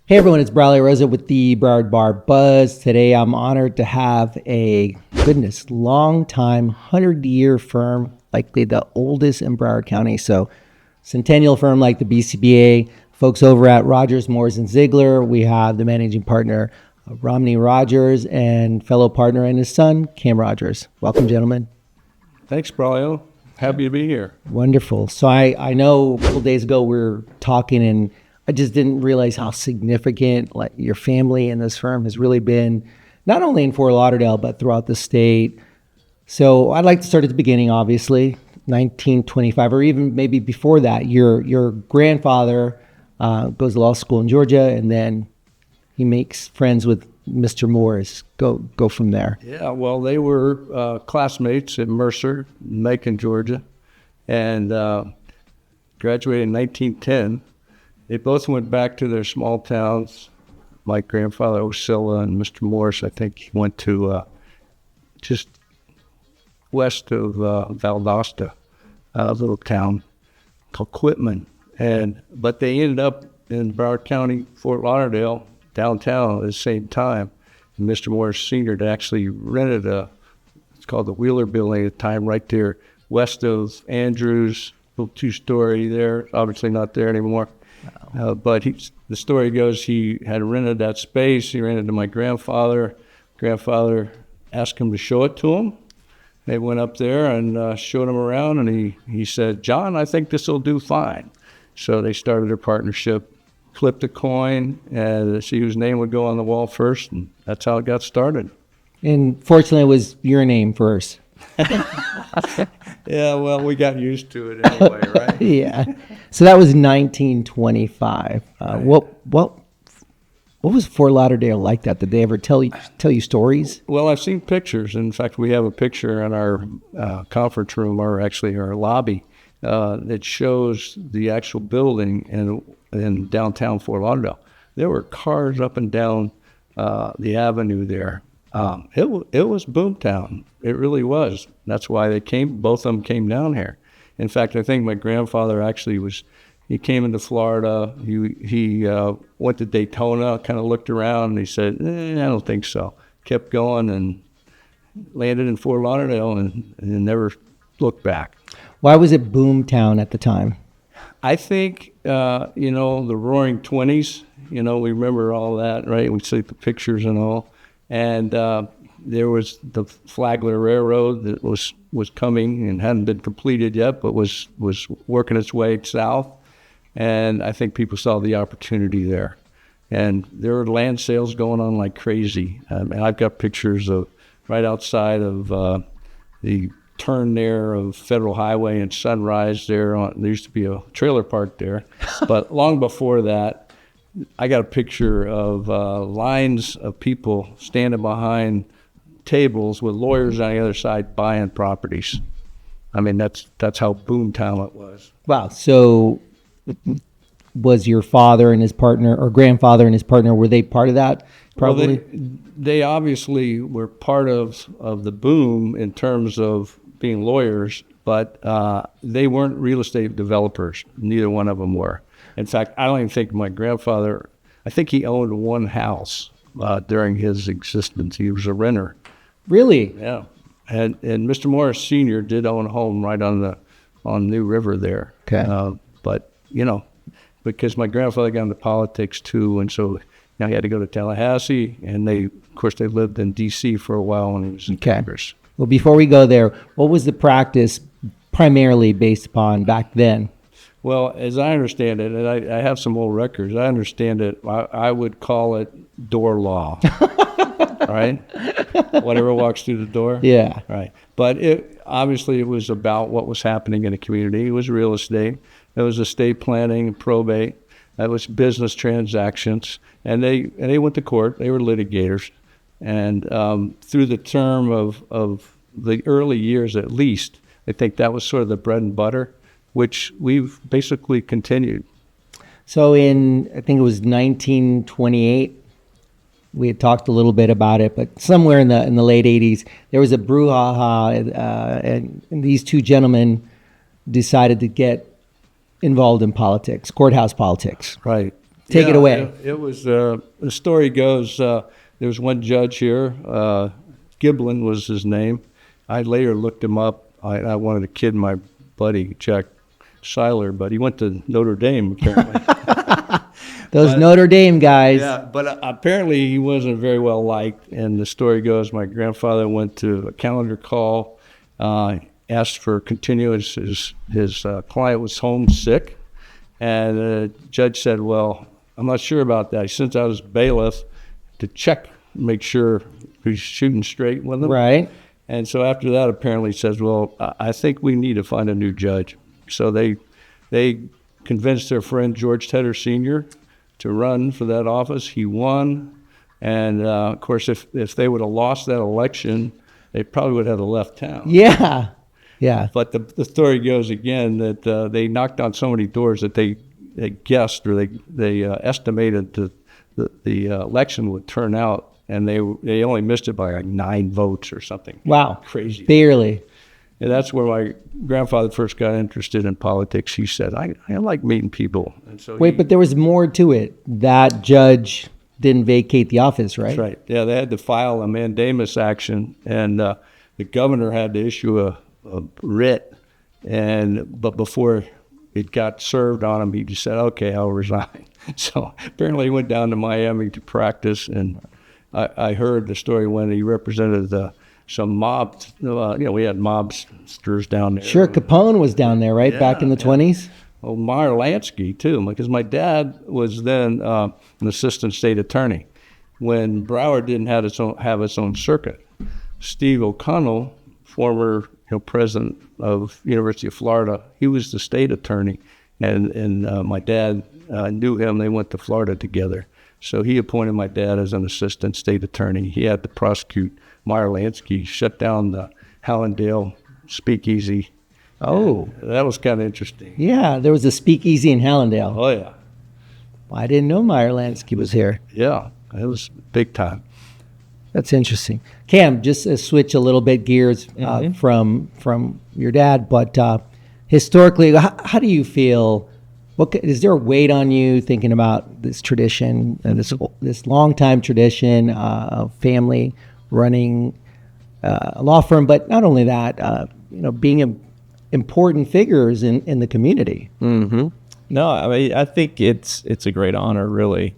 Hey everyone, it's Broward Bar Buzz with the Broward Bar Buzz. Today I'm honored to have a, long time, 100-year firm, likely the oldest in Broward County. So centennial firm like the BCBA, folks over at Rogers, Moores, and Ziegler. We have the managing partner, Romney Rogers, and fellow partner and his son, Cam Rogers. Welcome, gentlemen. Thanks, Braulio. Happy to be here. Wonderful. So I know a couple days ago we were talking, and I just didn't realize how significant your family and this firm has really been, not only in Fort Lauderdale, but throughout the state. So I'd like to start at the beginning, obviously, 1925, or even maybe before that. Your grandfather goes to law school in Georgia, and then he makes friends with Mr. Moores. Go from there. Yeah, well, they were classmates at Mercer, Macon, Georgia, and graduated in 1910. They both went back to their small towns. My grandfather, Osceola, and Mr. Morris, I think he went to just west of Valdosta, a little town called Quitman. But they ended up in Broward County, Fort Lauderdale, downtown at the same time. And Mr. Morris Sr. had actually rented it's called the Wheeler Building at the time, right there west of Andrews, little two-story there, obviously not there anymore. Wow. But the story goes he had rented that space. He rented it to my grandfather. Grandfather asked him to show it to him. They went up there and showed him around, and he said, "John, I think this will do fine." So they started their partnership, flipped a coin, and see whose name would go on the wall first, and that's how it got started. And fortunately, it was your name first. Yeah, well, we got used to it anyway, right? Yeah. So that was 1925. Right. What was Fort Lauderdale like that? Did they ever tell you stories? Well, I've seen pictures. In fact, we have a picture in our conference room, or actually our lobby, that shows the actual building in downtown Fort Lauderdale. There were cars up and down the avenue there. It was boomtown. It really was. That's why both of them came down here. In fact, I think my grandfather actually he came into Florida. He went to Daytona, kind of looked around, and he said, I don't think so. Kept going and landed in Fort Lauderdale and never looked back. Why was it boomtown at the time? I think, the Roaring '20s, we remember all that, right? We see the pictures and all. And there was the Flagler Railroad that was coming and hadn't been completed yet, but was working its way south. And I think people saw the opportunity there. And there were land sales going on like crazy. And I've got pictures of right outside of the turn there of Federal Highway and Sunrise there. There used to be a trailer park there. But long before that, I got a picture of lines of people standing behind tables with lawyers on the other side buying properties. I mean, that's how boomtown it was. Wow. So was your father and his partner, or grandfather and his partner, were they part of that? Probably. Well, they obviously were part of the boom in terms of being lawyers, but they weren't real estate developers. Neither one of them were. In fact, I don't even think my grandfather, I think he owned one house during his existence. He was a renter. Really? Yeah. And Mr. Morris Sr. did own a home right on New River there. Okay. But, because my grandfather got into politics too, and so now he had to go to Tallahassee, and they lived in D.C. for a while when he was in Congress. Well, before we go there, what was the practice primarily based upon back then? Well, as I understand it, and I have some old records, I understand it, I would call it door law, right? Whatever walks through the door? Yeah. Right. But it was about what was happening in the community. It was real estate. It was estate planning, probate. It was business transactions. And they went to court. They were litigators. And through the term of the early years at least, I think that was sort of the bread and butter, which we've basically continued. So I think it was 1928, we had talked a little bit about it, but somewhere in the late 80s, there was a brouhaha, and these two gentlemen decided to get involved in politics, courthouse politics. Right. Take it away. It was, the story goes, there was one judge here, Giblin was his name. I later looked him up. I wanted to kid my buddy, Jack Seiler, but he went to Notre Dame, apparently. Those Notre Dame guys. Yeah, but apparently he wasn't very well liked. And the story goes, my grandfather went to a calendar call, asked for continuance. His client was homesick. And the judge said, well, I'm not sure about that. He sent out his bailiff to check, make sure he's shooting straight with him. Right. And so after that, apparently says, well, I think we need to find a new judge. So they convinced their friend George Tedder Sr. to run for that office. He won. And, of course, if they would have lost that election, they probably would have left town. Yeah. Yeah. But the story goes again that they knocked on so many doors that they guessed or they estimated the election would turn out, and they only missed it by like 9 votes or something. Wow. Crazy. Barely. And that's where my grandfather first got interested in politics. He said, I like meeting people. And so Wait, but there was more to it. That judge didn't vacate the office, right? That's right. Yeah, they had to file a mandamus action, and the governor had to issue a writ. But before it got served on him, he just said, okay, I'll resign. So apparently he went down to Miami to practice, and I heard the story when he represented some mobs. We had mobsters down there. Sure, Capone was down there, right? Back in the 20s? Well, Meyer Lansky, too, because my dad was then an assistant state attorney when Broward didn't have its own circuit. Steve O'Connell, former president of University of Florida, he was the state attorney, and my dad knew him. They went to Florida together. So he appointed my dad as an assistant state attorney. He had to prosecute Meyer Lansky, shut down the Hallandale speakeasy. Oh. And that was kind of interesting. Yeah, there was a speakeasy in Hallandale. Oh, yeah. I didn't know Meyer Lansky was here. Yeah, it was big time. That's interesting. Cam, just switch a little bit gears from your dad, but historically, how do you feel? Is there a weight on you thinking about this tradition, this long-time tradition of family running a law firm, but not only that, being important figures in the community? Mm-hmm. No, I mean, I think it's a great honor, really,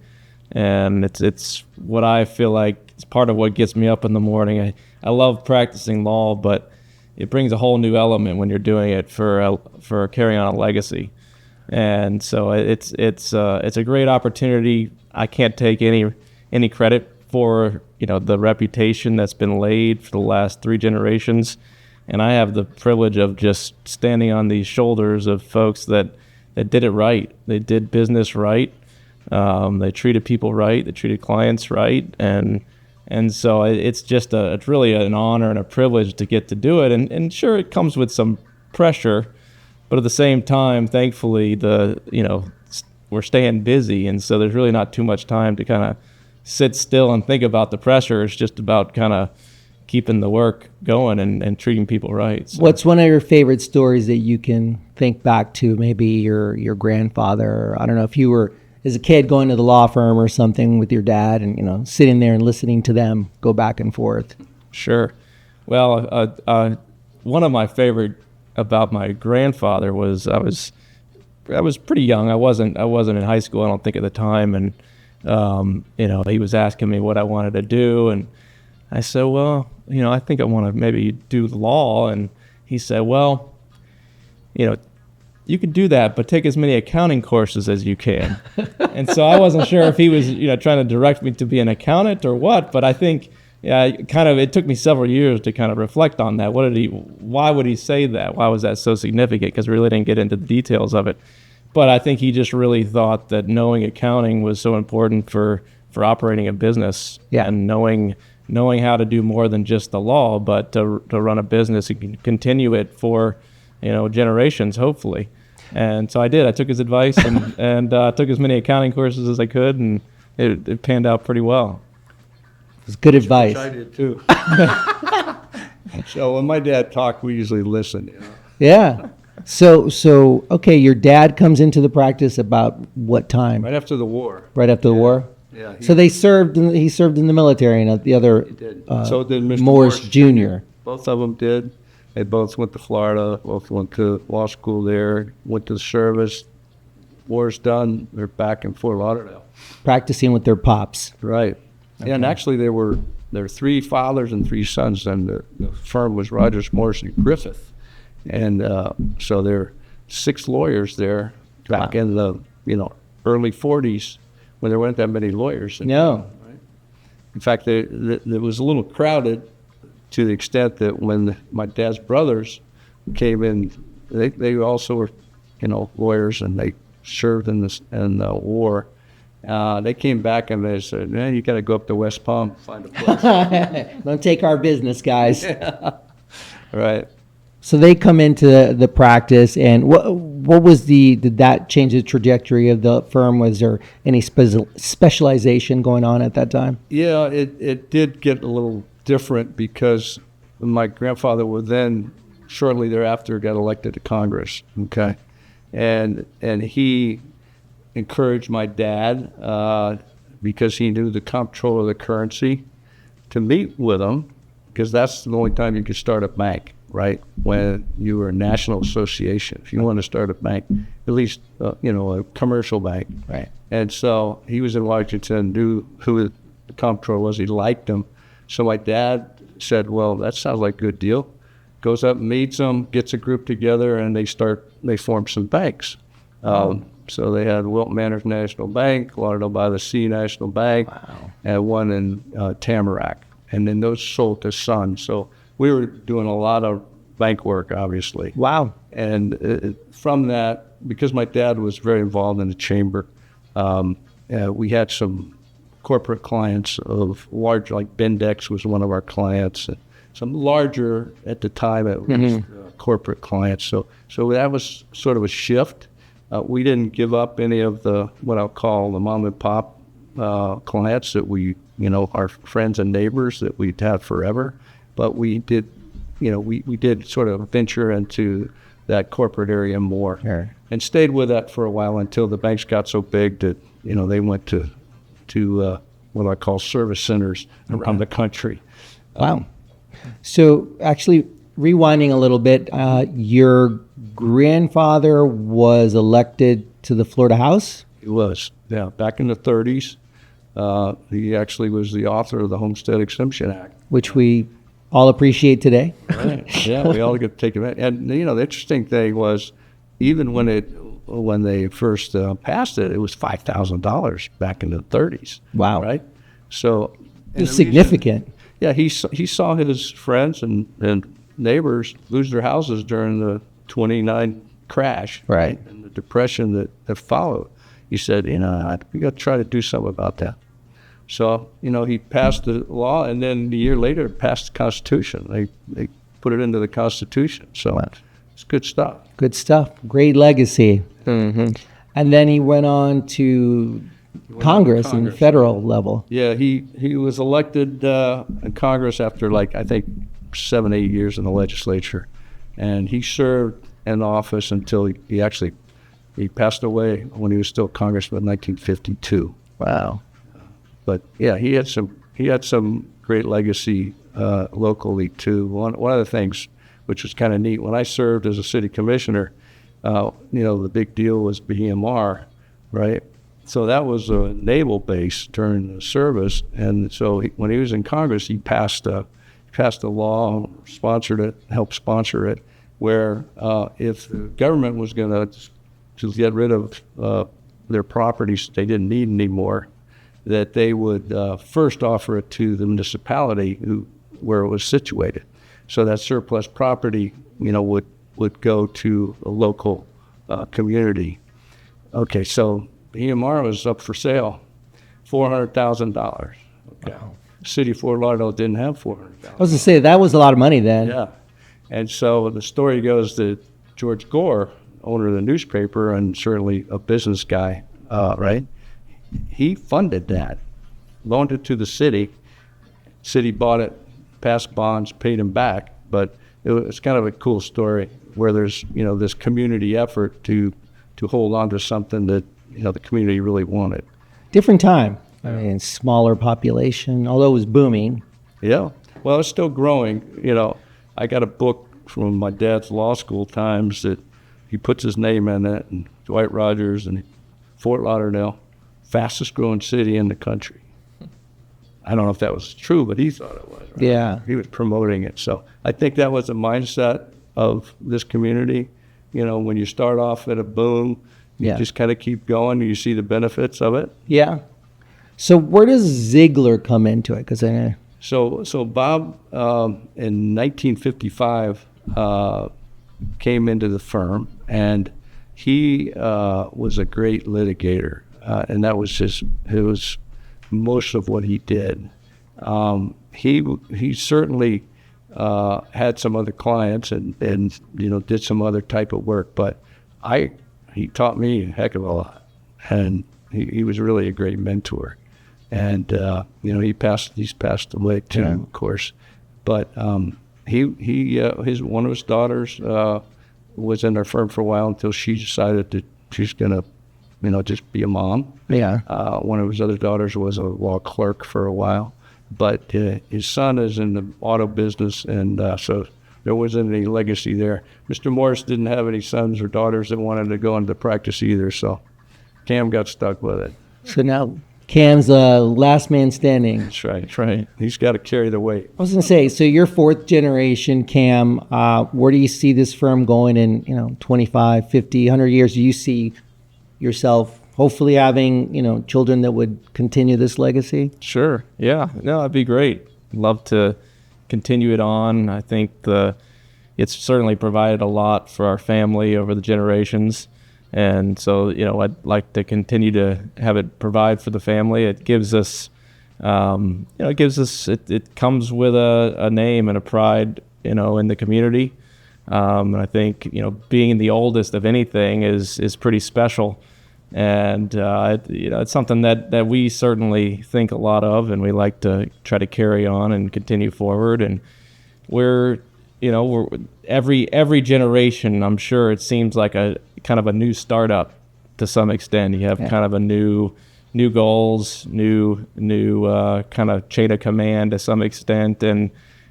and it's what I feel like it's part of what gets me up in the morning. I love practicing law, but it brings a whole new element when you're doing it for carrying on a legacy. And so it's a great opportunity. I can't take any credit for the reputation that's been laid for the last 3 generations, and I have the privilege of just standing on these shoulders of folks that did it right. They did business right. They treated people right. They treated clients right, and so it's just it's really an honor and a privilege to get to do it. And sure, it comes with some pressure. But at the same time, thankfully, we're staying busy, and so there's really not too much time to kind of sit still and think about the pressure. It's just about kind of keeping the work going and treating people right. So. What's one of your favorite stories that you can think back to? Maybe your grandfather. I don't know if you were as a kid going to the law firm or something with your dad, and sitting there and listening to them go back and forth. Sure. Well, one of my favorite about my grandfather was I was pretty young. I wasn't in high school, I don't think, at the time, and he was asking me what I wanted to do, and I said, well, I think I want to maybe do law. And he said, well, you could do that, but take as many accounting courses as you can. And so I wasn't sure if he was trying to direct me to be an accountant or what, but I think it took me several years to kind of reflect on that. Why would he say that? Why was that so significant? Because we really didn't get into the details of it. But I think he just really thought that knowing accounting was so important for operating a business, and knowing how to do more than just the law, but to run a business and continue it for generations, hopefully. And so I did. I took his advice and took as many accounting courses as I could, and it panned out pretty well. It's good advice. Which I did too. So when my dad talked, we usually listened. Yeah. So okay, your dad comes into the practice about what time? Right after the war. Right after the war? Yeah. So he served in the military, and the other He did. So did Mr. Morris Jr. Both of them did. They both went to Florida, both went to law school there, went to the service. War's done, they're back in Fort Lauderdale. Practicing with their pops. Right. Yeah, and actually there were 3 fathers and 3 sons, and the firm was Rogers, Morris, and Griffith. And so there are 6 lawyers there back in the early 40s when there weren't that many lawyers. No. Right? In fact, there was a little crowded to the extent that when my dad's brothers came in, they also were lawyers, and they served in the war. They came back and they said, "Man, you got to go up to West Palm, find a place." Don't take our business, guys. Right. So they come into the practice, and what was did that change the trajectory of the firm? Was there any specialization going on at that time? Yeah, it did get a little different because my grandfather was then, shortly thereafter, got elected to Congress. Okay. And he encouraged my dad, because he knew the comptroller of the currency, to meet with him, because that's the only time you could start a bank, right? When you were a national association. If you want to start a bank, at least, a commercial bank. Right. And so he was in Washington, knew who the comptroller was, he liked him. So my dad said, well, that sounds like a good deal. Goes up, meets them, gets a group together, and they form some banks. So they had Wilton Manors National Bank, Lauderdale by the Sea National Bank, and one in Tamarack. And then those sold to Sun. So we were doing a lot of bank work, obviously. Wow. And from that, because my dad was very involved in the chamber, we had some corporate clients of large, like Bendex was one of our clients, and some larger at the time it was corporate clients. So that was sort of a shift. We didn't give up any of the what I'll call the mom and pop clients that we, our friends and neighbors that we'd had forever, but we did, we did sort of venture into that corporate area more, and stayed with that for a while until the banks got so big that they went to what I call service centers around the country. Wow. So actually, rewinding a little bit, your grandfather was elected to the Florida House? He was, yeah, back in the 30s. He actually was the author of the Homestead Exemption Act, which we all appreciate today. Right. Yeah, we all get to take it. And the interesting thing was, even when they first passed it, it was $5,000 back in the 30s. Wow. Right. So it's significant. Yeah, he saw his friends and neighbors lose their houses during the 29 crash, right, and the depression that followed. He said, we got to try to do something about that. So, he passed the law, and then a year later passed the Constitution. They put it into the Constitution. So it's good stuff. Good stuff. Great legacy. Mm-hmm. And then he went on to Congress and the federal level. Yeah, he was elected in Congress after I think 7-8 years in the legislature, and he served in office until he passed away when he was still congressman in 1952. Wow. But yeah, he had some great legacy locally too. One of the things which was kind of neat, when I served as a city commissioner, the big deal was BMR, right? So that was a naval base during the service, and so when he was in Congress, he passed a law, helped sponsor it, where if the government was going to get rid of their properties they didn't need anymore, that they would first offer it to the municipality where it was situated. So that surplus property, would go to a local community. Okay, so EMR was up for sale, $400,000. Okay. Wow. City of Fort Lauderdale didn't have $400,000. I was going to say, that was a lot of money then. Yeah. And so the story goes that George Gore, owner of the newspaper and certainly a business guy, right? He funded that, loaned it to the city. City bought it, passed bonds, paid him back, but it's kind of a cool story where there's, this community effort to hold on to something that, the community really wanted. Different time. I mean, smaller population, although it was booming. Yeah. Well, it's still growing. I got a book from my dad's law school times that he puts his name in it, and Dwight Rogers, and Fort Lauderdale, fastest growing city in the country. I don't know if that was true, but he thought it was. Right? Yeah. He was promoting it. So I think that was the mindset of this community. When you start off at a boom, you just kind of keep going, and you see the benefits of it. Yeah. So where does Ziegler come into it? Because So Bob, in 1955, came into the firm, and he was a great litigator, and that was it was most of what he did. He certainly had some other clients and did some other type of work, but he taught me a heck of a lot, and he was really a great mentor. And he's passed away too, of course. But his one of his daughters was in our firm for a while until she decided that she's gonna, just be a mom. Yeah. One of his other daughters was a law clerk for a while, but his son is in the auto business, and so there wasn't any legacy there. Mr. Morris didn't have any sons or daughters that wanted to go into practice either, so Cam got stuck with it. So now Cam's last man standing. That's right. That's right. He's got to carry the weight. I was going to say, so you're fourth generation, Cam. Where do you see this firm going in, 25, 50, 100 years? Do you see yourself hopefully having, children that would continue this legacy? Sure. Yeah. No, that'd be great. Love to continue it on. I think it's certainly provided a lot for our family over the generations. And so, I'd like to continue to have it provide for the family. It gives us, it comes with a name and a pride, in the community. And I think, being the oldest of anything is pretty special. And, it's something that we certainly think a lot of, and we like to try to carry on and continue forward. And we're every generation, I'm sure it seems like a kind of a new startup to some extent. You have kind of a new goals, new kind of chain of command to some extent, and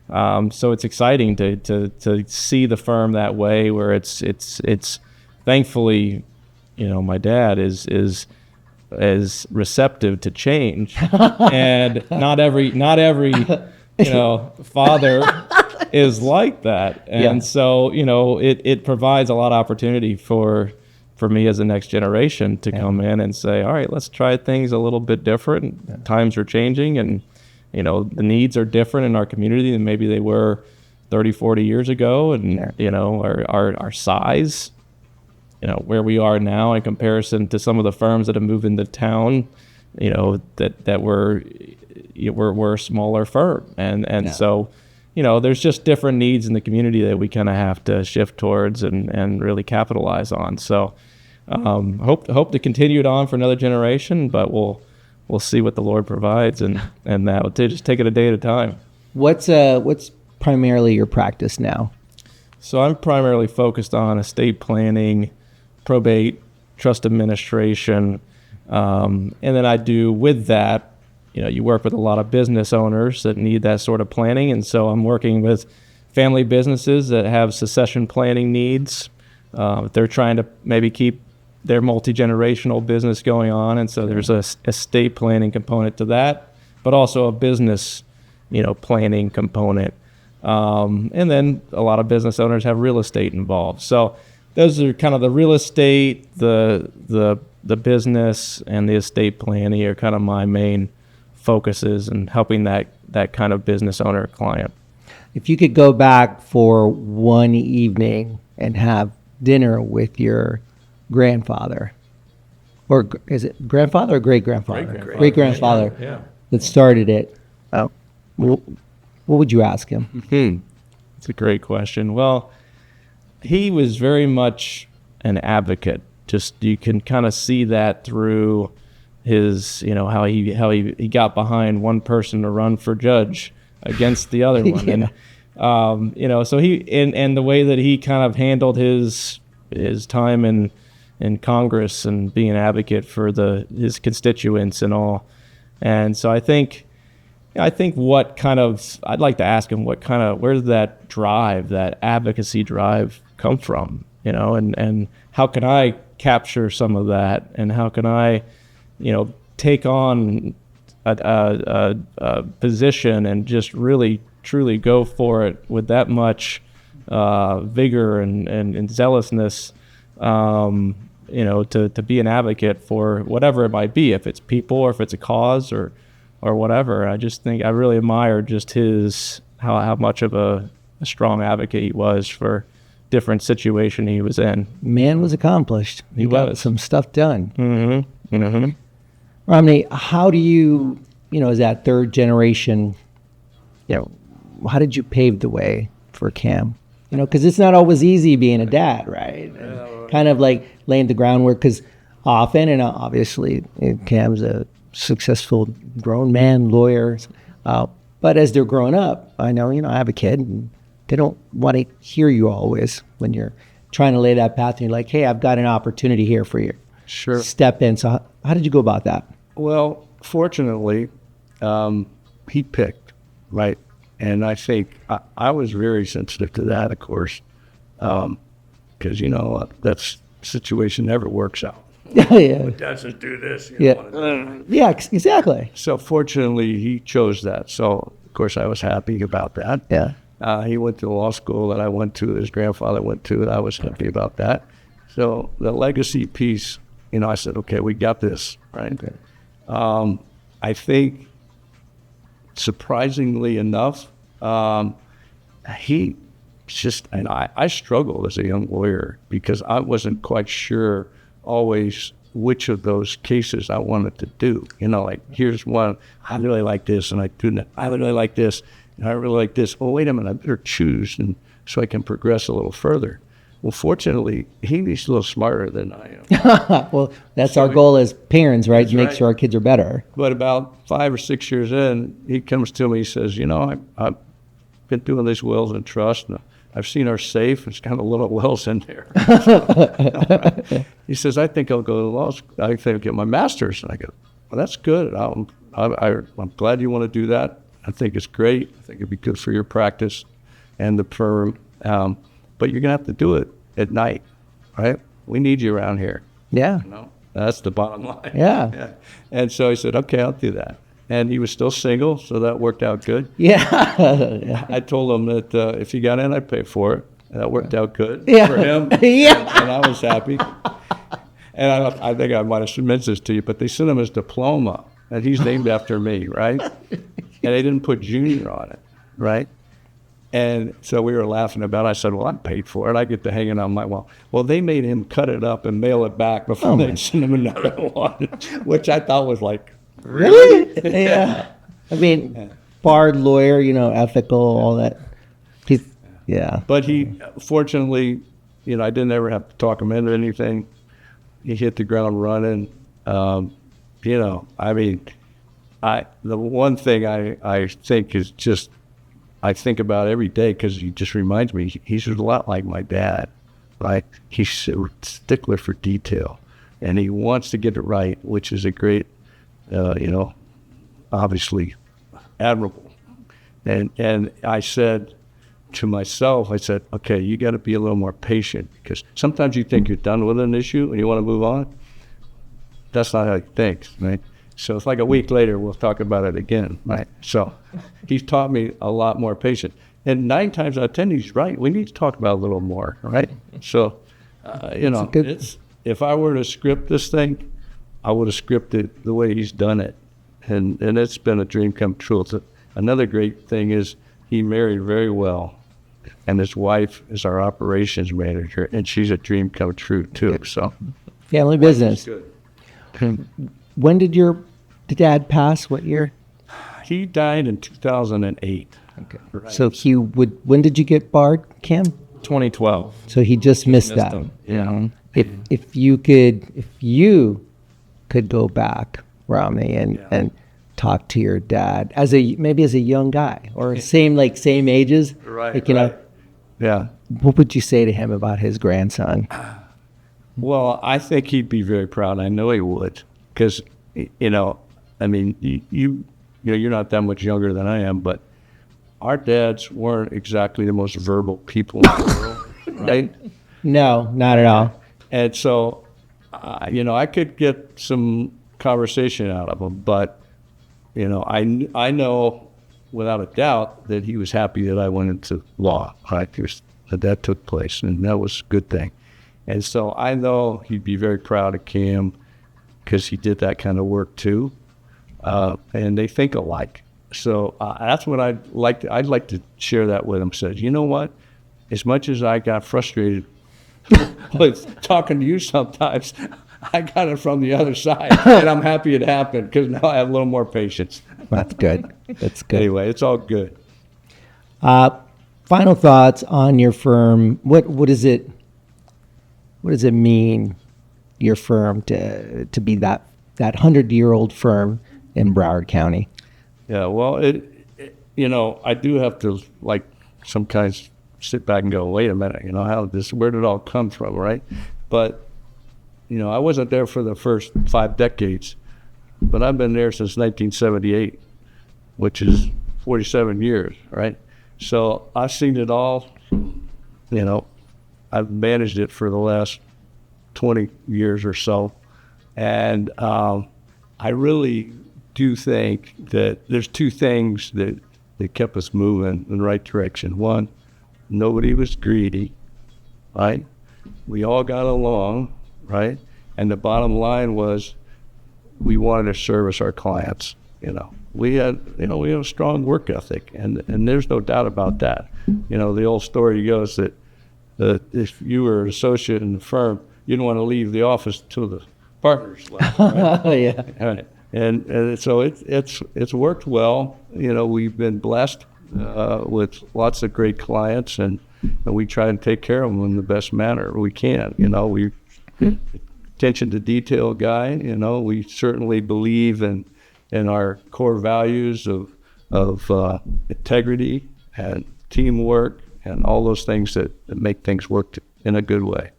so it's exciting to see the firm that way, where it's thankfully, my dad is receptive to change, and not every father is like that. And so, it provides a lot of opportunity for me as the next generation to come in and say, all right, let's try things a little bit different. Times are changing, and, the needs are different in our community than maybe they were 30, 40 years ago. And, our size, where we are now in comparison to some of the firms that have moved into town, that we're a smaller firm. And so, there's just different needs in the community that we kind of have to shift towards and really capitalize on. So hope to continue it on for another generation, but we'll see what the Lord provides, and that will just take it a day at a time. What's primarily your practice now? So I'm primarily focused on estate planning, probate, trust administration, and then I do with that, you work with a lot of business owners that need that sort of planning. And so I'm working with family businesses that have succession planning needs. They're trying to maybe keep their multi-generational business going on. And so there's a estate planning component to that, but also a business, planning component. And then a lot of business owners have real estate involved. So those are kind of the real estate, the business, and the estate planning are kind of my main focuses, and helping that kind of business owner client. If you could go back for one evening and have dinner with your grandfather, or is it grandfather or great-grandfather? Great-grandfather that started it, what would you ask him? That's a great question. Well, he was very much an advocate. Just, you can kind of see that through his, how he got behind one person to run for judge against the other one. And So and the way that he kind of handled his time in Congress and being an advocate for his constituents and all. And so I think what kind of, I'd like to ask him where did that drive, that advocacy drive come from, and how can I capture some of that, and how can I, take on a position and just really truly go for it with that much vigor and zealousness, to be an advocate for whatever it might be, if it's people or if it's a cause or whatever. I just think I really admired just how much of a strong advocate he was for different situation he was in. Man was accomplished. He got some stuff done. Mm-hmm. Mm-hmm. Romney, how do you, as that third generation, how did you pave the way for Cam? Because it's not always easy being a dad, right? Kind of like laying the groundwork, because often, and obviously Cam's a successful grown man, lawyer, but as they're growing up, I know, I have a kid, and they don't want to hear you always when you're trying to lay that path, and you're like, hey, I've got an opportunity here for you. Sure. Step in. So how did you go about that? Well, fortunately, he picked, right? And I think I was very sensitive to that, of course, because, that situation never works out. Yeah. Dads just do this. Yeah, exactly. So fortunately, he chose that. So, of course, I was happy about that. Yeah. He went to the law school that I went to, his grandfather went to, and I was happy about that. So the legacy piece, I said, okay, we got this, right? Okay. I think, surprisingly enough, he just, and I struggled as a young lawyer because I wasn't quite sure always which of those cases I wanted to do. Like, here's one, I really like this, and I really like this, and I really like this. Oh, wait a minute, I better choose, and so I can progress a little further. Well, fortunately, he's a little smarter than I am. Well, that's our goal as parents, right? To make sure our kids are better. But about 5 or 6 years in, he comes to me, he says, I've been doing these wills and trusts, and I've seen our safe. It's got a little wells in there. He says, I think I'll go to law school. I think I'll get my master's. And I go, well, that's good. I'm glad you want to do that. I think it's great. I think it'd be good for your practice and the firm. But you're going to have to do it at night, right? We need you around here. Yeah. That's the bottom line. Yeah. And so he said, okay, I'll do that. And he was still single, so that worked out good. Yeah. I told him that if he got in, I'd pay for it. And that worked out good for him. Yeah. And I was happy. And I think I might have mentioned this to you, but they sent him his diploma, and he's named after me, right? And they didn't put junior on it, right? And so we were laughing about it. I said, well, I'm paid for it. I get to hang it on my wall. Well, they made him cut it up and mail it back before they sent him another one, which I thought was like, really? Yeah. I mean, barred lawyer, ethical, all that. Yeah. But he, fortunately, I didn't ever have to talk him into anything. He hit the ground running. The one thing I think is just, I think about every day because he just reminds me, he's a lot like my dad, right? He's a stickler for detail, and he wants to get it right, which is a great, obviously admirable. And I said to myself, okay, you got to be a little more patient, because sometimes you think you're done with an issue and you want to move on. That's not how he thinks, right? So it's like a week later, we'll talk about it again, right? So he's taught me a lot more patience. And 9 times out of 10, he's right. We need to talk about it a little more, right? So, if I were to script this thing, I would have scripted the way he's done it. And it's been a dream come true. Another great thing is he married very well. And his wife is our operations manager, and she's a dream come true, too. So family business. Good. When did your dad pass? What year? He died in 2008. Okay. Right. So when did you get barred, Cam? 2012. So he just missed that. Him. Yeah. If you could go back, Romney, and talk to your dad maybe as a young guy or same ages? Right, Like, right. Yeah. what would you say to him about his grandson? Well, I think he'd be very proud. I know he would, because, I mean, you're not that much younger than I am, but our dads weren't exactly the most verbal people in the world, right? No, not at all. And so, I could get some conversation out of him, but, I know without a doubt that he was happy that I went into law, right? That took place, and that was a good thing. And so I know he'd be very proud of Cam because he did that kind of work too, and they think alike. So that's what I'd like to share that with him. Says, you know what? As much as I got frustrated with talking to you sometimes, I got it from the other side, and I'm happy it happened because now I have a little more patience. That's good. That's good. Anyway, it's all good. Final thoughts on your firm. What does it mean, your firm, to be that 100-year-old firm in Broward County? Yeah, well, I do have to sometimes sit back and go, wait a minute, where did it all come from, right? But, I wasn't there for the first 5 decades, but I've been there since 1978, which is 47 years, right? So I've seen it all, I've managed it for the last 20 years or so. And I really do think that there's 2 things that kept us moving in the right direction. One, nobody was greedy, right? We all got along, right? And the bottom line was we wanted to service our clients. We had a strong work ethic, and there's no doubt about that. The old story goes that if you were an associate in the firm, you didn't want to leave the office until the partners left. Right? Oh, yeah. All right. And so it's worked well. We've been blessed with lots of great clients, and we try and take care of them in the best manner we can. We attention to detail guy. We certainly believe in our core values of integrity and teamwork and all those things that make things work in a good way.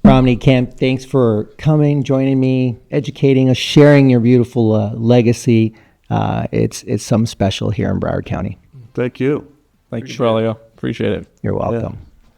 Romney, Cam, thanks for coming, joining me, educating us, sharing your beautiful legacy. It's something special here in Broward County. Thank you. Thank you, Trelio. Appreciate it. You're welcome. Yeah.